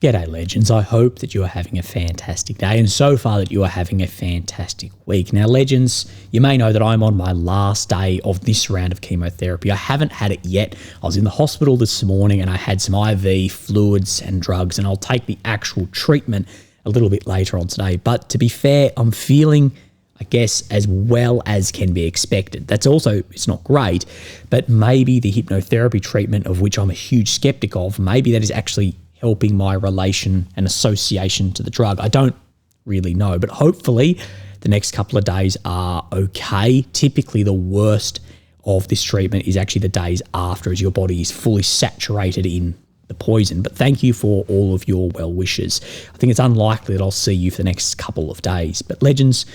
G'day legends, I hope that you are having a fantastic day and so far that you are having a fantastic week. Now legends, you may know that I'm on my last day of this round of chemotherapy. I haven't had it yet. I was in the hospital this morning and I had some IV fluids and drugs, and I'll take the actual treatment a little bit later on today. But to be fair, I'm feeling, I guess, as well as can be expected. That's also, it's not great, but maybe the hypnotherapy treatment, of which I'm a huge skeptic of, maybe that is actually helping my relation and association to the drug. I don't really know, but hopefully the next couple of days are okay. Typically the worst of this treatment is actually the days after, as your body is fully saturated in the poison. But thank you for all of your well wishes. I think it's unlikely that I'll see you for the next couple of days. But legends,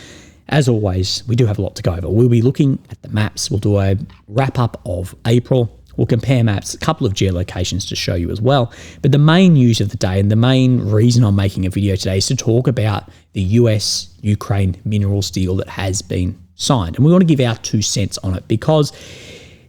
as always, we do have a lot to go over. We'll be looking at the maps. We'll do a wrap up of April. We'll compare maps, a couple of geolocations to show you as well. But the main news of the day and the main reason I'm making a video today is to talk about the US-Ukraine minerals deal that has been signed. And we want to give our 2 cents on it because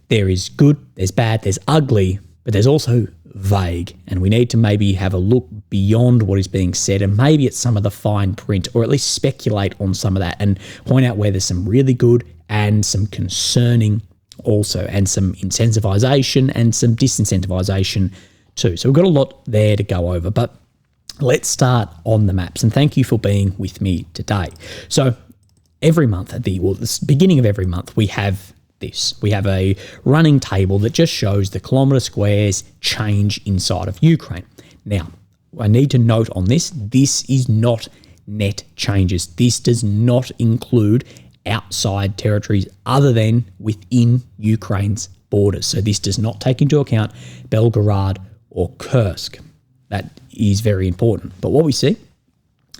there is good, there's bad, there's ugly, but there's also vague. And we need to maybe have a look beyond what is being said and maybe at some of the fine print, or at least speculate on some of that and point out where there's some really good and some concerning also, and some incentivization and some disincentivization too. So we've got a lot there to go over, but let's start on the maps. And thank you for being with me today. So every month at the beginning of every month, we have this. We have a running table that just shows the kilometre squares change inside of Ukraine. Now, I need to note on this is not net changes. This does not include outside territories other than within Ukraine's borders. So this does not take into account Belgorod or Kursk. That is very important. But what we see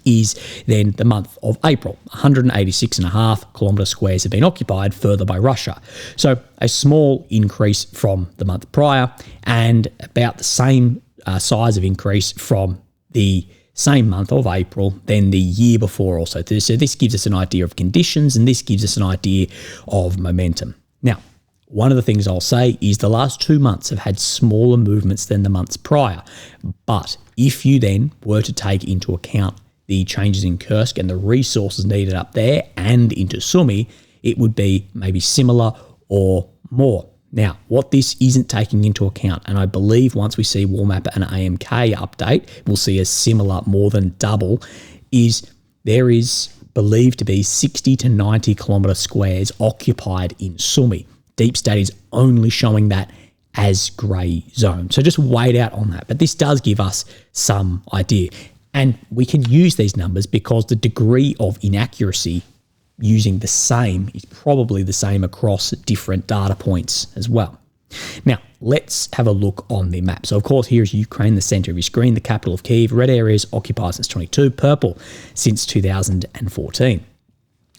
is then the month of April, 186.5 kilometre squares have been occupied further by Russia. So a small increase from the month prior and about the same size of increase from the same month of April than the year before also. So this gives us an idea of conditions and this gives us an idea of momentum. Now, one of the things I'll say is the last 2 months have had smaller movements than the months prior. But if you then were to take into account the changes in Kursk and the resources needed up there and into Sumy, it would be maybe similar or more. Now, what this isn't taking into account, and I believe once we see Warmap and AMK update, we'll see a similar more than double, is there is believed to be 60 to 90 kilometre squares occupied in Sumy. Deep State is only showing that as grey zone. So just wait out on that. But this does give us some idea. And we can use these numbers because the degree of inaccuracy using the same is probably the same across different data points as well. Now, let's have a look on the map. So, of course, here's Ukraine, the center of your screen, the capital of Kyiv. Red areas occupied since 22, purple since 2014.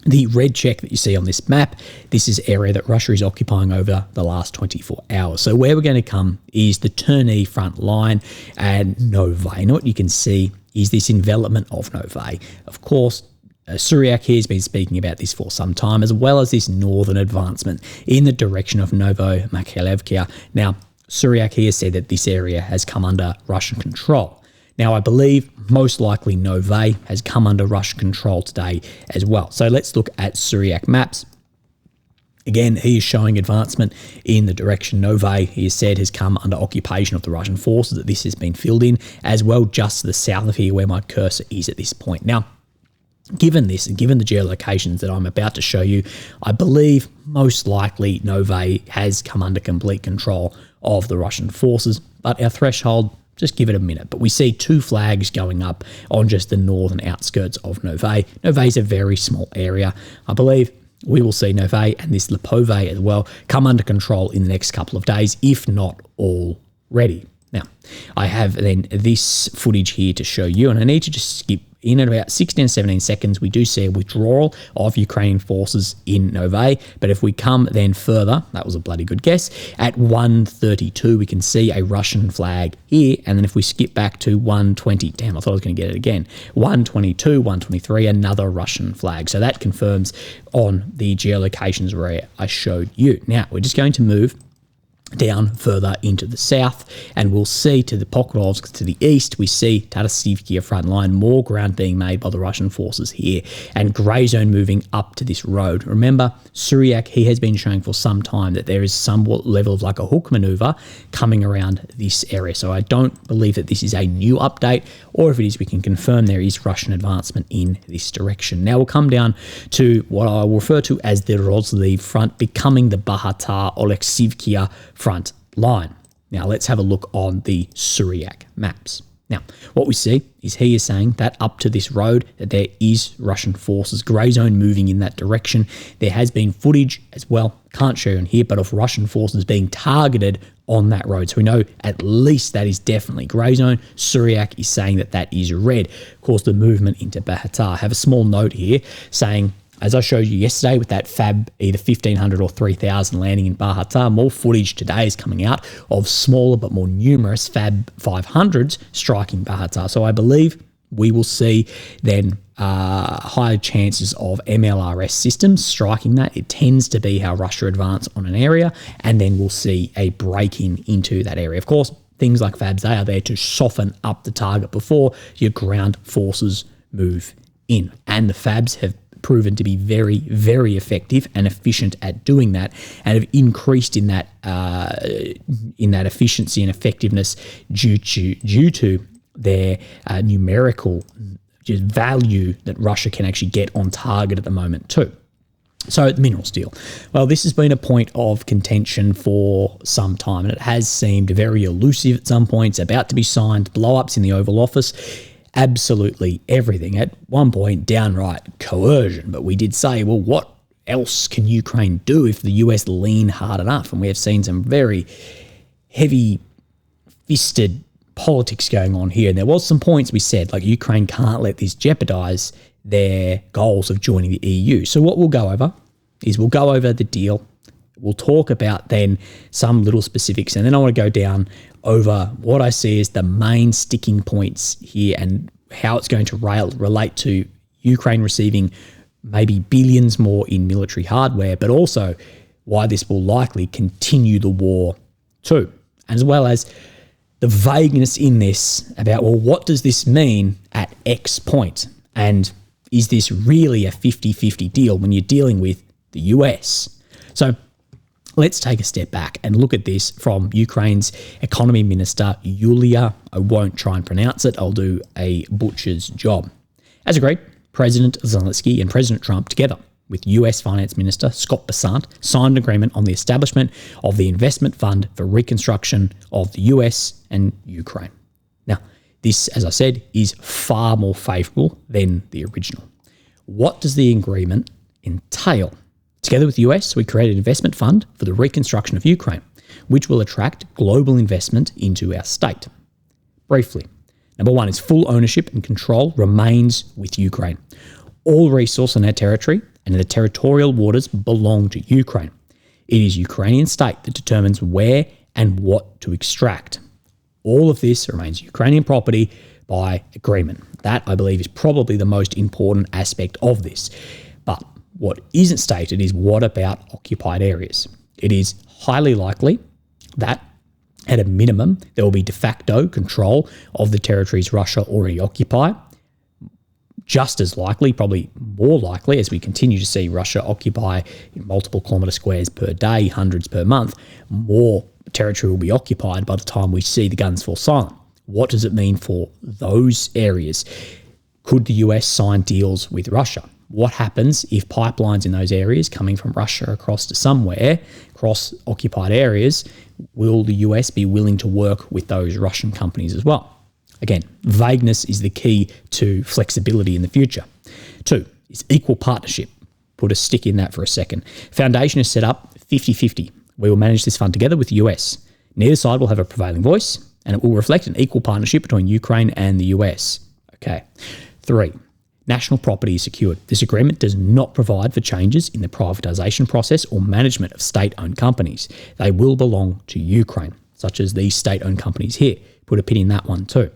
The red check that you see on this map, this is area that Russia is occupying over the last 24 hours. So where we're going to come is the Terny front line and Novy. And what you can see is this envelopment of Novy. Of course, Suryak here has been speaking about this for some time, as well as this northern advancement in the direction of Novo-Makhaylivka. Now, Suryak here said that this area has come under Russian control. Now, I believe most likely Novy has come under Russian control today as well. So let's look at Suryak maps. Again, he is showing advancement in the direction Novy, he has said, has come under occupation of the Russian forces, that this has been filled in, as well just to the south of here where my cursor is at this point. Now, given this and given the geolocations that I'm about to show you, I believe most likely Novy has come under complete control of the Russian forces, but our threshold, just give it a minute. But we see 2 flags going up on just the northern outskirts of Novy. Novy is a very small area. I believe we will see Novy and this Lipovy as well come under control in the next couple of days, if not already. Now, I have then this footage here to show you, and I need to just skip in at about 16 to 17 seconds. We do see a withdrawal of Ukrainian forces in Novy, but if we come then further, that was a bloody good guess, at 1:32 we can see a Russian flag here, and then if we skip back to 1:20, damn, I thought I was going to get it again, 1:22, 1:23, another Russian flag. So that confirms on the geolocations where I showed you. Now, we're just going to move down further into the south, and we'll see to the Pokrovsk to the east, we see Tatasivkia front line, more ground being made by the Russian forces here, and grey zone moving up to this road. Remember, Suryak, he has been showing for some time that there is somewhat level of like a hook maneuver coming around this area. So I don't believe that this is a new update, or if it is, we can confirm there is Russian advancement in this direction. Now we'll come down to what I will refer to as the Rozhlev front, becoming the Bahatar-Oleksivkia front line. Now let's have a look on the Suryak maps. Now, what we see is he is saying that up to this road that there is Russian forces, grey zone moving in that direction. There has been footage as well, can't show you on here, but of Russian forces being targeted on that road. So we know at least that is definitely grey zone. Suryak is saying that that is red. Of course, the movement into Bahatar. I have a small note here saying, as I showed you yesterday with that FAB either 1500 or 3000 landing in Bahatar, more footage today is coming out of smaller but more numerous FAB 500s striking Bahatar. So I believe we will see then higher chances of MLRS systems striking that. It tends to be how Russia advance on an area, and then we'll see a break-in into that area. Of course, things like FABs, they are there to soften up the target before your ground forces move in. And the FABs have proven to be very, very effective and efficient at doing that, and have increased in that efficiency and effectiveness due to their numerical value that Russia can actually get on target at the moment too. So the minerals deal. Well, this has been a point of contention for some time, and it has seemed very elusive at some points, about to be signed, blow-ups in the Oval Office, absolutely everything. At one point, downright coercion. But we did say, well, what else can Ukraine do if the US lean hard enough? And we have seen some very heavy-fisted politics going on here. And there was some points we said, like, Ukraine can't let this jeopardize their goals of joining the EU. So what we'll go over is we'll go over the deal. We'll talk about then some little specifics, and then I want to go down over what I see as the main sticking points here and how it's going to relate to Ukraine receiving maybe billions more in military hardware, but also why this will likely continue the war too, as well as the vagueness in this about, well, what does this mean at X point? And is this really a 50-50 deal when you're dealing with the US? So let's take a step back and look at this from Ukraine's economy minister, Yulia. I won't try and pronounce it. I'll do a butcher's job. As agreed, President Zelensky and President Trump, together with US Finance Minister Scott Bessant, signed an agreement on the establishment of the Investment Fund for Reconstruction of the US and Ukraine. Now, this, as I said, is far more favourable than the original. What does the agreement entail? Together with the US, we created an investment fund for the reconstruction of Ukraine, which will attract global investment into our state. Briefly, number one is full ownership and control remains with Ukraine. All resource on our territory and in the territorial waters belong to Ukraine. It is Ukrainian state that determines where and what to extract. All of this remains Ukrainian property by agreement. That, I believe, is probably the most important aspect of this. But what isn't stated is, what about occupied areas? It is highly likely that at a minimum there will be de facto control of the territories Russia already occupy. Just as likely, probably more likely, as we continue to see Russia occupy multiple kilometre squares per day, hundreds per month, more territory will be occupied by the time we see the guns fall silent. What does it mean for those areas? Could the US sign deals with Russia? What happens if pipelines in those areas coming from Russia across to somewhere, across occupied areas, will the US be willing to work with those Russian companies as well? Again, vagueness is the key to flexibility in the future. 2 is equal partnership. Put a stick in that for a second. Foundation is set up 50-50. We will manage this fund together with the US. Neither side will have a prevailing voice, and it will reflect an equal partnership between Ukraine and the US. Okay. 3. National property is secured. This agreement does not provide for changes in the privatisation process or management of state-owned companies. They will belong to Ukraine, such as these state-owned companies here. Put a pin in that one too.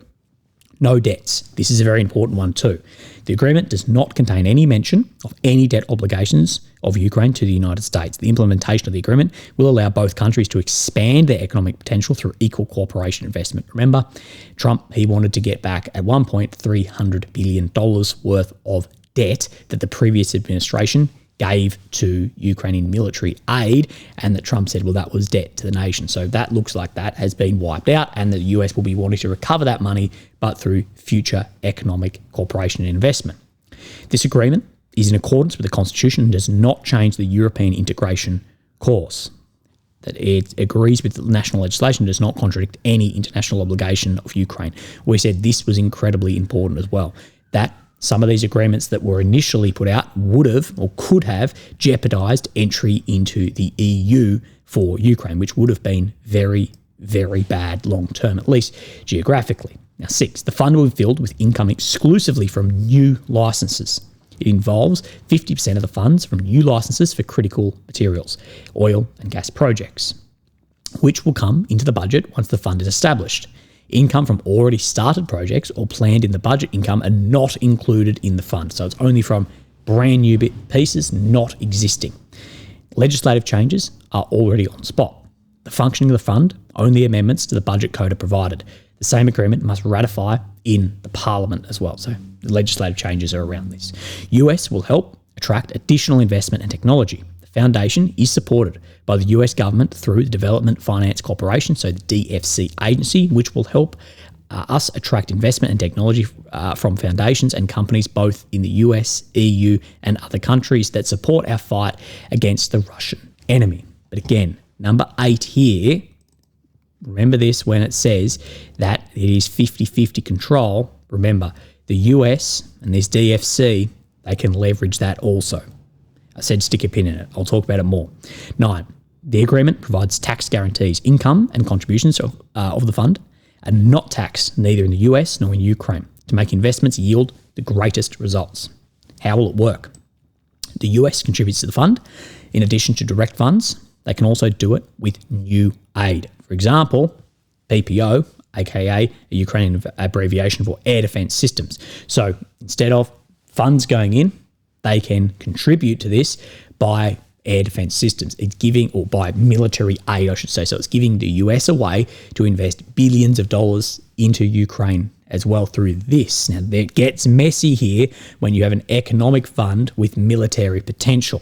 No debts. This is a very important one too. The agreement does not contain any mention of any debt obligations of Ukraine to the United States. The implementation of the agreement will allow both countries to expand their economic potential through equal cooperation investment. Remember, Trump, he wanted to get back at one point $300 billion worth of debt that the previous administration gave to Ukrainian military aid, and that Trump said, well, that was debt to the nation. So that looks like that has been wiped out, and the US will be wanting to recover that money, but through future economic cooperation and investment. This agreement is in accordance with the Constitution and does not change the European integration course. That it agrees with the national legislation, does not contradict any international obligation of Ukraine. We said this was incredibly important as well, that some of these agreements that were initially put out would have or could have jeopardised entry into the EU for Ukraine, which would have been very, very bad long term, at least geographically. Now, 6, the fund will be filled with income exclusively from new licences. It involves 50% of the funds from new licences for critical materials, oil and gas projects, which will come into the budget once the fund is established. Income from already started projects or planned in the budget income are not included in the fund. So it's only from brand new pieces not existing. Legislative changes are already on spot. The functioning of the fund, only amendments to the budget code are provided. The same agreement must ratify in the parliament as well. So the legislative changes are around this. US will help attract additional investment and technology. The foundation is supported by the US government through the Development Finance Corporation, so the DFC agency, which will help us attract investment and technology from foundations and companies both in the US, EU, and other countries that support our fight against the Russian enemy. But again, number 8 here, remember this when it says that it is 50-50 control. Remember, the US and this DFC, they can leverage that also. I said stick a pin in it. I'll talk about it more. 9, the agreement provides tax guarantees. Income and contributions of the fund are not taxed neither in the US nor in Ukraine to make investments yield the greatest results. How will it work? The US contributes to the fund. In addition to direct funds, they can also do it with new aid. For example, PPO, aka a Ukrainian abbreviation for air defense systems. So instead of funds going in, they can contribute to this by air defense systems. It's giving, or by military aid, I should say. So it's giving the US a way to invest billions of dollars into Ukraine as well through this. Now, it gets messy here when you have an economic fund with military potential.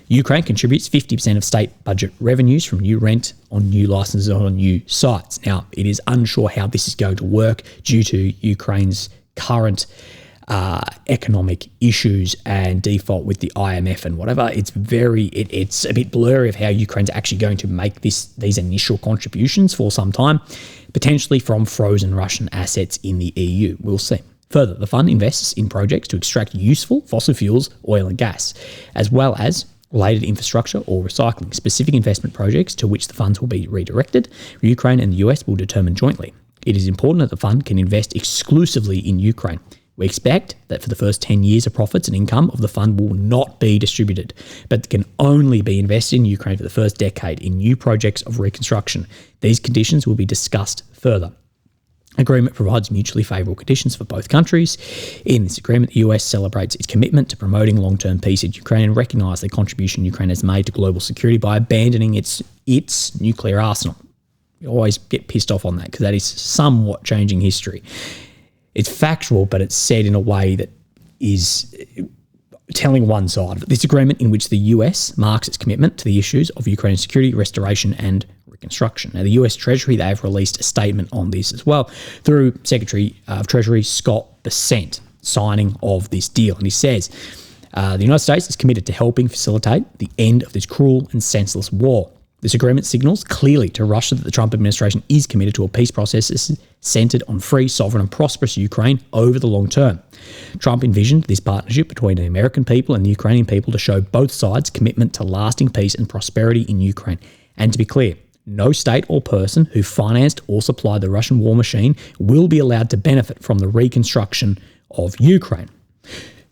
Ukraine contributes 50% of state budget revenues from new rent on new licenses on new sites. Now, it is unsure how this is going to work due to Ukraine's current economic issues and default with the IMF and whatever. It's a bit blurry of how Ukraine's actually going to make these initial contributions for some time, potentially from frozen Russian assets in the EU. We'll see. Further, the fund invests in projects to extract useful fossil fuels, oil and gas, as well as related infrastructure or recycling. Specific investment projects to which the funds will be redirected, Ukraine and the US will determine jointly. It is important that the fund can invest exclusively in Ukraine. We expect that for the first 10 years of profits and income of the fund will not be distributed, but can only be invested in Ukraine for the first decade in new projects of reconstruction. These conditions will be discussed further. Agreement provides mutually favourable conditions for both countries. In this agreement, the US celebrates its commitment to promoting long-term peace in Ukraine and recognises the contribution Ukraine has made to global security by abandoning its nuclear arsenal. You always get pissed off on that because that is somewhat changing history. It's factual, but it's said in a way that is telling one side of it. This agreement in which the US marks its commitment to the issues of Ukraine's security, restoration and reconstruction. Now, the US Treasury, they have released a statement on this as well through Secretary of Treasury Scott Bessent signing of this deal. And he says, the United States is committed to helping facilitate the end of this cruel and senseless war. This agreement signals clearly to Russia that the Trump administration is committed to a peace process centered on free, sovereign and prosperous Ukraine over the long term. Trump envisioned this partnership between the American people and the Ukrainian people to show both sides' commitment to lasting peace and prosperity in Ukraine. And to be clear, no state or person who financed or supplied the Russian war machine will be allowed to benefit from the reconstruction of Ukraine.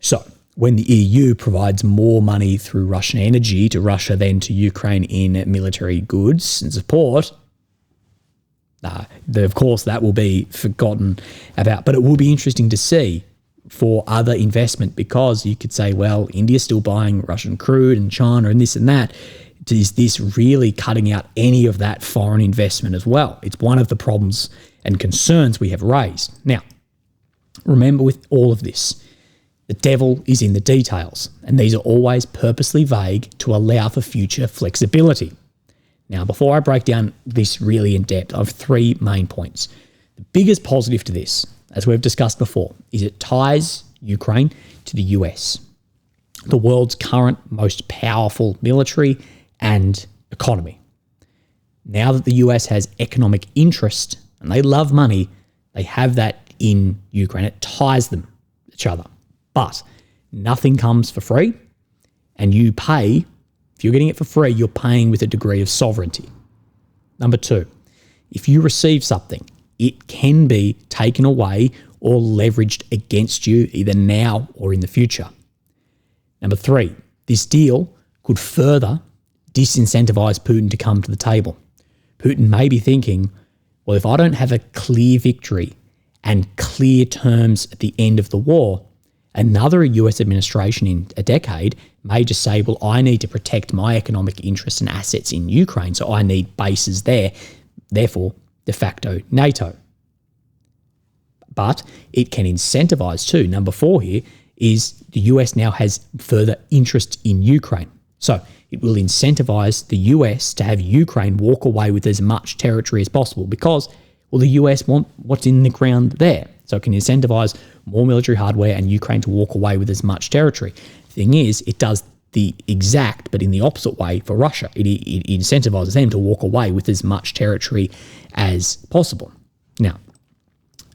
So, when the EU provides more money through Russian energy to Russia than to Ukraine in military goods and support, Of course, that will be forgotten about, but it will be interesting to see for other investment, because you could say, well, India's still buying Russian crude and China and this and that. Is this really cutting out any of that foreign investment as well? It's one of the problems and concerns we have raised. Now, remember with all of this, the devil is in the details, and these are always purposely vague to allow for future flexibility. Now, before I break down this really in depth, I have 3 main points. The biggest positive to this, as we've discussed before, is it ties Ukraine to the US, the world's current most powerful military and economy. Now that the US has economic interest and they love money, they have that in Ukraine. It ties them to each other. But nothing comes for free, and you pay. If you're getting it for free, you're paying with a degree of sovereignty. Number 2, if you receive something, it can be taken away or leveraged against you either now or in the future. Number 3, this deal could further disincentivize Putin to come to the table. Putin may be thinking, well, if I don't have a clear victory and clear terms at the end of the war, another US administration in a decade may just say, well, I need to protect my economic interests and assets in Ukraine, so I need bases there, therefore, de facto NATO. But it can incentivize too. Number 4 here is the US now has further interest in Ukraine. So it will incentivize the US to have Ukraine walk away with as much territory as possible because, well, the US want what's in the ground there. So it can incentivize more military hardware and Ukraine to walk away with as much territory. The thing is, it does the exact, but in the opposite way for Russia. It incentivizes them to walk away with as much territory as possible. Now,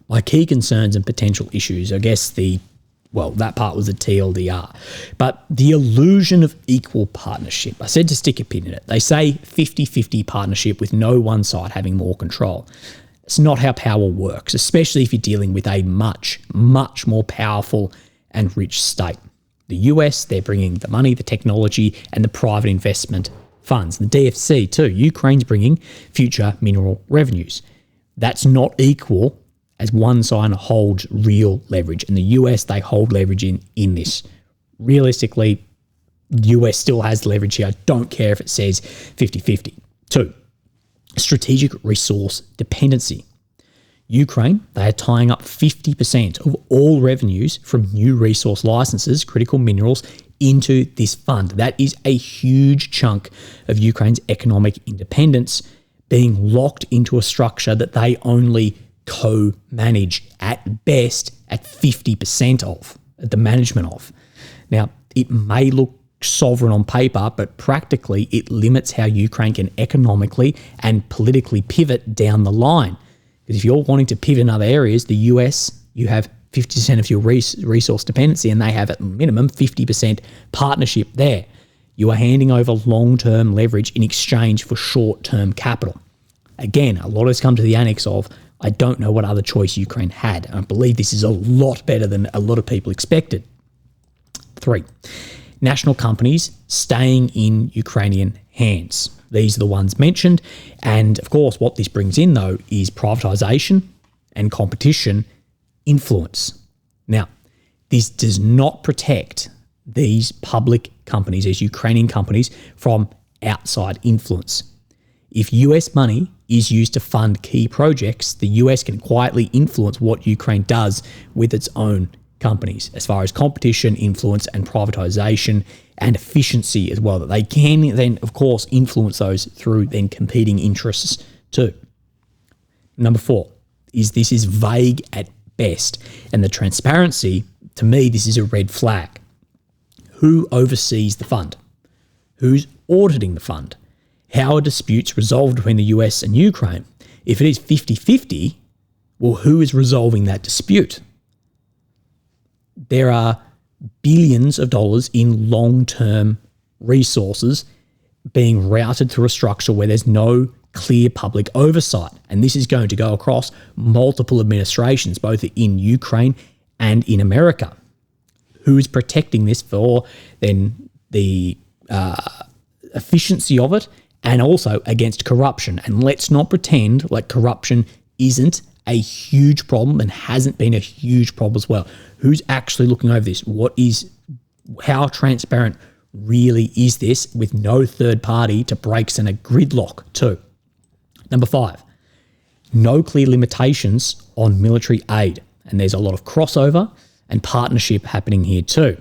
my key concerns and potential issues, I guess that part was the TLDR. But the illusion of equal partnership, I said to stick a pin in it. They say 50-50 partnership with no one side having more control. It's not how power works, especially if you're dealing with a much, much more powerful and rich state. The US, they're bringing the money, the technology, and the private investment funds. The DFC too. Ukraine's bringing future mineral revenues. That's not equal as one side holds real leverage. And the US, they hold leverage in this. Realistically, the US still has leverage here. I don't care if it says 50-50. 2, strategic resource dependency. Ukraine, they are tying up 50% of all revenues from new resource licenses, critical minerals, into this fund. That is a huge chunk of Ukraine's economic independence being locked into a structure that they only co-manage at best at 50% of, at the management of. Now, it may look sovereign on paper, but practically it limits how Ukraine can economically and politically pivot down the line. Because if you're wanting to pivot in other areas, the US, you have 50% of your resource dependency, and they have at minimum 50% partnership there. You are handing over long-term leverage in exchange for short-term capital. Again, a lot of this comes to the annex of, I don't know what other choice Ukraine had. I believe this is a lot better than a lot of people expected. 3, national companies staying in Ukrainian hands. These are the ones mentioned. And of course, what this brings in though is privatization and competition influence. Now, this does not protect these public companies, these Ukrainian companies, from outside influence. If US money is used to fund key projects, the US can quietly influence what Ukraine does with its own companies as far as competition, influence, and privatization and efficiency as well. That they can then, of course, influence those through then competing interests too. Number 4 is this is vague at best. And the transparency, to me, this is a red flag. Who oversees the fund? Who's auditing the fund? How are disputes resolved between the US and Ukraine? If it is 50-50, well, who is resolving that dispute? There are billions of dollars in long-term resources being routed through a structure where there's no clear public oversight. And this is going to go across multiple administrations, both in Ukraine and in America. Who is protecting this for then the efficiency of it and also against corruption. And let's not pretend like corruption isn't a huge problem and hasn't been a huge problem as well. Who's actually looking over this? How transparent really is this with no third party to breaks and a gridlock too? Number 5, no clear limitations on military aid. And there's a lot of crossover and partnership happening here too.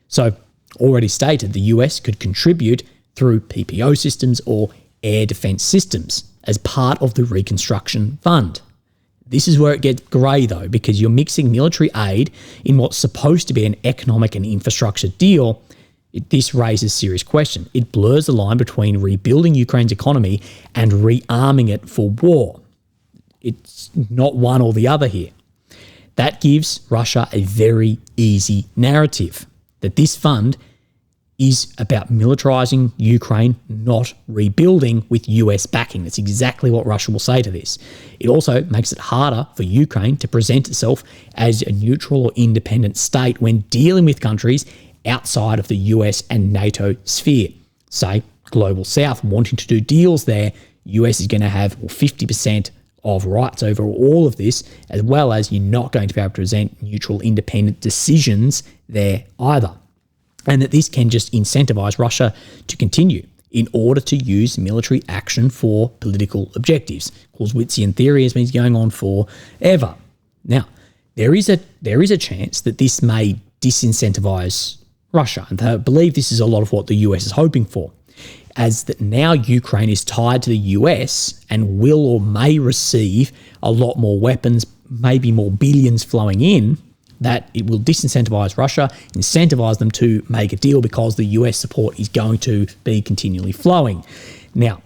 So already stated, the US could contribute through PPO systems or air defense systems as part of the reconstruction fund. This is where it gets grey though, because you're mixing military aid in what's supposed to be an economic and infrastructure deal. This raises serious questions. It blurs the line between rebuilding Ukraine's economy and rearming it for war. It's not one or the other here. That gives Russia a very easy narrative that this fund is about militarizing Ukraine, not rebuilding with US backing. That's exactly what Russia will say to this. It also makes it harder for Ukraine to present itself as a neutral or independent state when dealing with countries outside of the US and NATO sphere. Say, Global South wanting to do deals there, US is going to have 50% of rights over all of this, as well as you're not going to be able to present neutral, independent decisions there either. And that this can just incentivize Russia to continue in order to use military action for political objectives. Clausewitzian theory has been going on forever. Now, there is a chance that this may disincentivize Russia, and I believe this is a lot of what the US is hoping for, as that now Ukraine is tied to the US and will or may receive a lot more weapons, maybe more billions flowing in, that it will disincentivize Russia, incentivize them to make a deal because the US support is going to be continually flowing. Now,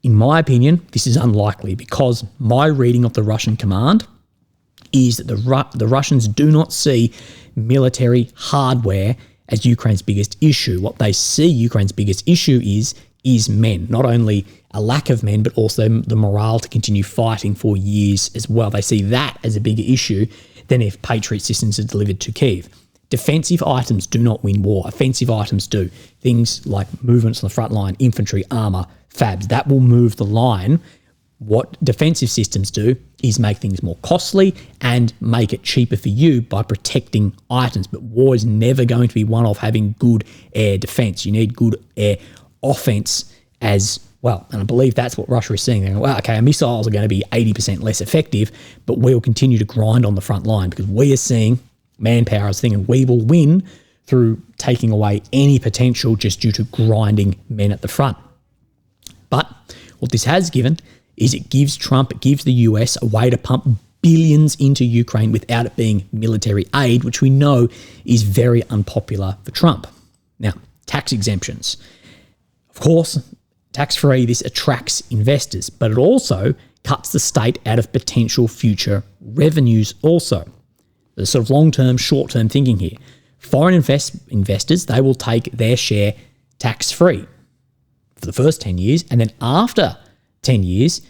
in my opinion, this is unlikely because my reading of the Russian command is that the Russians do not see military hardware as Ukraine's biggest issue. What they see Ukraine's biggest issue is men, not only a lack of men, but also the morale to continue fighting for years as well. They see that as a bigger issue than if Patriot systems are delivered to Kyiv. Defensive items do not win war. Offensive items do. Things like movements on the front line, infantry, armour, fabs, that will move the line. What defensive systems do is make things more costly and make it cheaper for you by protecting items. But war is never going to be one of having good air defense. You need good air offense as well. And I believe that's what Russia is seeing. They're going, well, okay, our missiles are going to be 80% less effective, but we'll continue to grind on the front line because we are seeing manpower as a thing, and we will win through taking away any potential just due to grinding men at the front. But what this has given is it gives the US a way to pump billions into Ukraine without it being military aid, which we know is very unpopular for Trump. Now, tax exemptions. Of course, tax-free, this attracts investors, but it also cuts the state out of potential future revenues also. There's sort of long-term, short-term thinking here. Foreign investors, they will take their share tax-free for the first 10 years, and then after 10 years,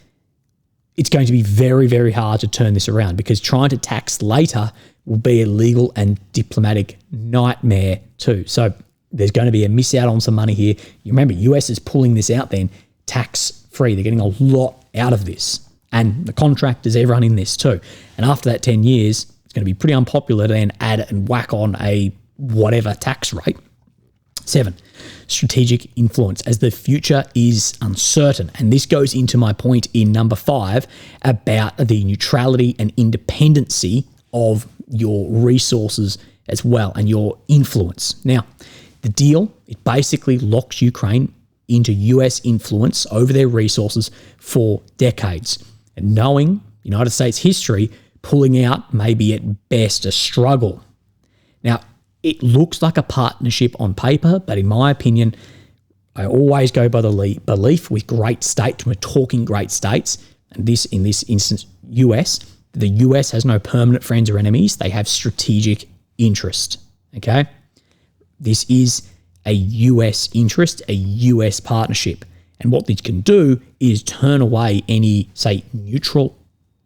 it's going to be very, very hard to turn this around because trying to tax later will be a legal and diplomatic nightmare too. So there's going to be a miss out on some money here. You remember, US is pulling this out then tax-free. They're getting a lot out of this. And the contractors, everyone in this too. And after that 10 years, it's going to be pretty unpopular to then add it and whack on a whatever tax rate. 7, strategic influence, as the future is uncertain. And this goes into my point in number 5 about the neutrality and independency of your resources as well and your influence. Now, the deal, it basically locks Ukraine into US influence over their resources for decades. And knowing United States history, pulling out may be at best a struggle. Now, it looks like a partnership on paper, but in my opinion, I always go by the belief with great states, we're talking great states, and in this instance, US, the US has no permanent friends or enemies, they have strategic interest, okay? This is a US interest, a US partnership, and what this can do is turn away any, say, neutral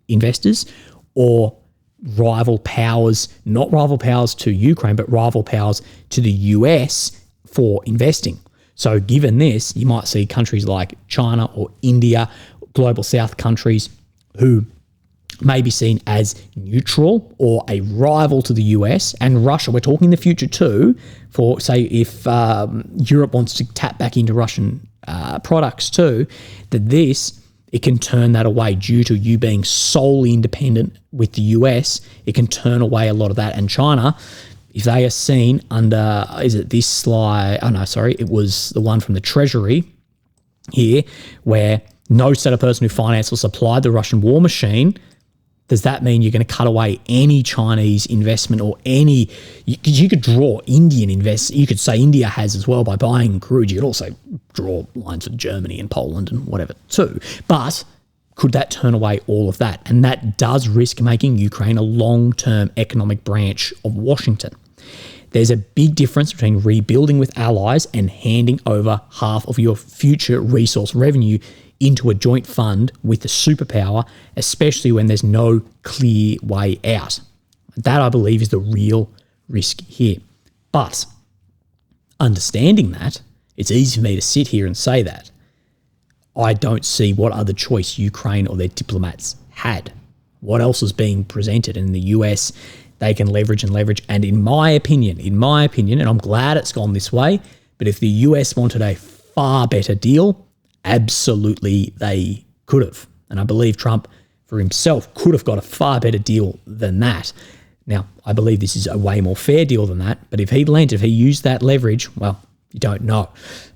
investors or rival powers, not rival powers to Ukraine, but rival powers to the US for investing. So given this, you might see countries like China or India, global south countries who may be seen as neutral or a rival to the US, and Russia, we're talking the future too, for say if Europe wants to tap back into Russian products too, that it can turn that away due to you being solely independent with the US. It can turn away a lot of that. And China, if they are seen under, is it this slide? Oh no, sorry, it was the one from the Treasury here, where no set person who financed or supplied the Russian war machine. Does that mean you're going to cut away any Chinese investment or any? You could draw Indian invest. You could say India has as well by buying crude. You could also draw lines with Germany and Poland and whatever too. But could that turn away all of that? And that does risk making Ukraine a long-term economic branch of Washington. There's a big difference between rebuilding with allies and handing over half of your future resource revenue into a joint fund with the superpower, especially when there's no clear way out. That, I believe, is the real risk here. But understanding that, it's easy for me to sit here and say that. I don't see what other choice Ukraine or their diplomats had. What else is being presented? In the US, they can leverage. And in my opinion, and I'm glad it's gone this way, but if the US wanted a far better deal, absolutely they could have. And I believe Trump for himself could have got a far better deal than that. Now, I believe this is a way more fair deal than that, but if he used that leverage, well, you don't know.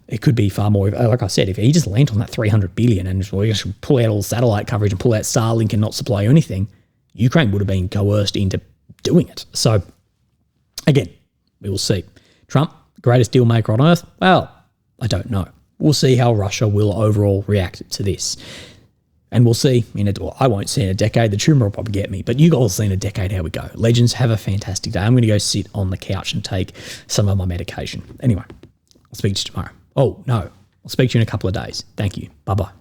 It could be far more. Like I said, if he just lent on that $300 billion and just pull out all satellite coverage and pull out Starlink and not supply anything, Ukraine would have been coerced into doing it. So, again, we will see. Trump, greatest deal maker on earth? Well, I don't know. We'll see how Russia will overall react to this. And we'll see, I won't see in a decade. The tumour will probably get me, but you guys will see in a decade how we go. Legends, have a fantastic day. I'm going to go sit on the couch and take some of my medication. Anyway, I'll speak to you tomorrow. Oh, no, I'll speak to you in a couple of days. Thank you. Bye-bye.